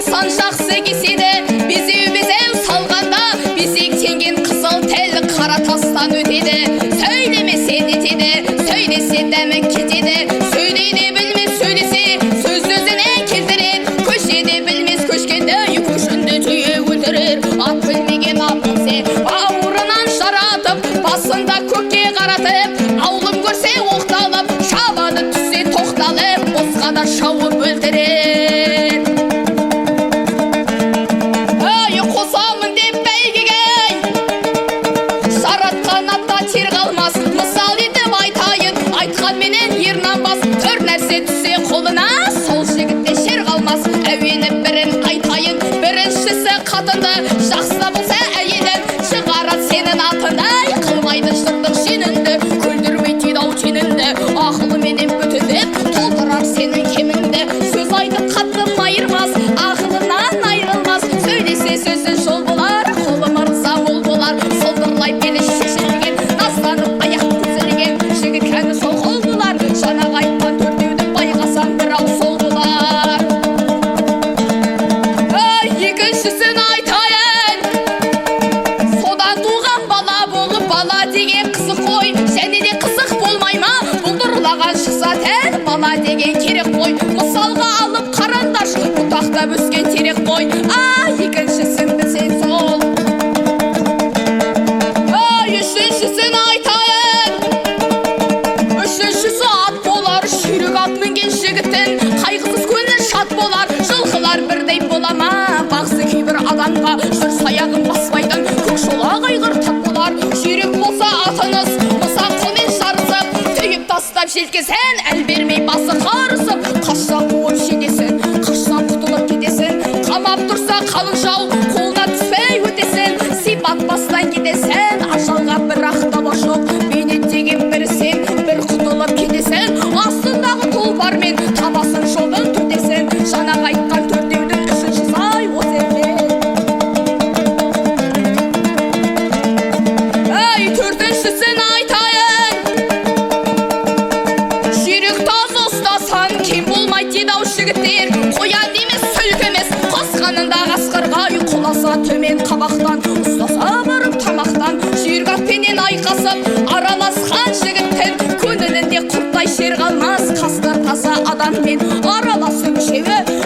сан жақсы кеседі, безеу салғанда безектенген қызыл тел қара тастан өтеді. Сөйлемесе нетеді, сөйлесе дәмі кетеді. Сөйлейде білмес сөйлесе, сөз өзіне келтірер. Көшеде білмес көшкенде, көшінде түйе өлтірер. Ат білмеген ат білсе, бауырынан жаратып, басында көкке қаратып, аулым көрсе оқталып, шабады түссе тоқталып, босқа да шауып өлтірер. Қосамын деп бәйгеге, жаратқан атта тер қалмас. Мысал етіп айтайын, айтқанменен ернанбас. Төр нәрсе түссе қолына, сол жігітте шер қалмас. Әуені бірін айтайын, біріншісі қатынды, жақсы болса әйелін шығарат сенің атындай. Қылмайды жыртық сенінді, күлдірмей ау тенінді. Ақылыменен бүтіндеп толтырар сенің кеміңді. Сөз айтып қатты майырмас, ақылынан айрылмас. Сөйлесе сөзі жол болар, қолы мырза ол болар. Солдырлай белі шешілген, настанып аяқ көзілген. Жігіт кәні сол қол болар, жаңағы айтқан төртеуді байғасан бір ау сол болар. Екіншісін айтайын, содан туған бала болып, бала деген қызық қой. Және де қызық болмай ма, бұлдырлаған шықса тән, бала деген керек қой. Мысалға алып қараңдарш, бұтақтап өскен терек қой. Екіншісін білсең сол. Үшіншісін айтайын, үшіншісі ат болар. Жүйрік ат мінген жігіттің қайғысыз көңілі шат болар. Жылқылар бірдей бола ма, бағсы кейбір адамға жүрс аяғын баспайтын көк шолақ айғыр тат болар. Жүйрік болса атыңыз мысақылмен жарысып, түйіп тастап желкесін әл бермей басы қарысып. Қашсан қуып жетесін, қашсан құтылып кетесін. Қамап тұрса қалың жау қолына түспей өтесін. Сипат бастан кетесін, ажалға бір ақтаба жоқ. Бейнет деген бір сен, бір құтылып кетесін. Астындағы тұлпармен табасын жолын төтесін. Жаңағы айтқан төртеудің үшінші сай осы екен. Төртіншісін айтайын, жүйрік тазы ұстасан кем болмайды дейді ау жігіттер. Қоян емес сүлк емес, қосқанында қасқырға құласа төмен қабақтан, ұстаса барып тамақтан. Жүйрік атпенен айқасып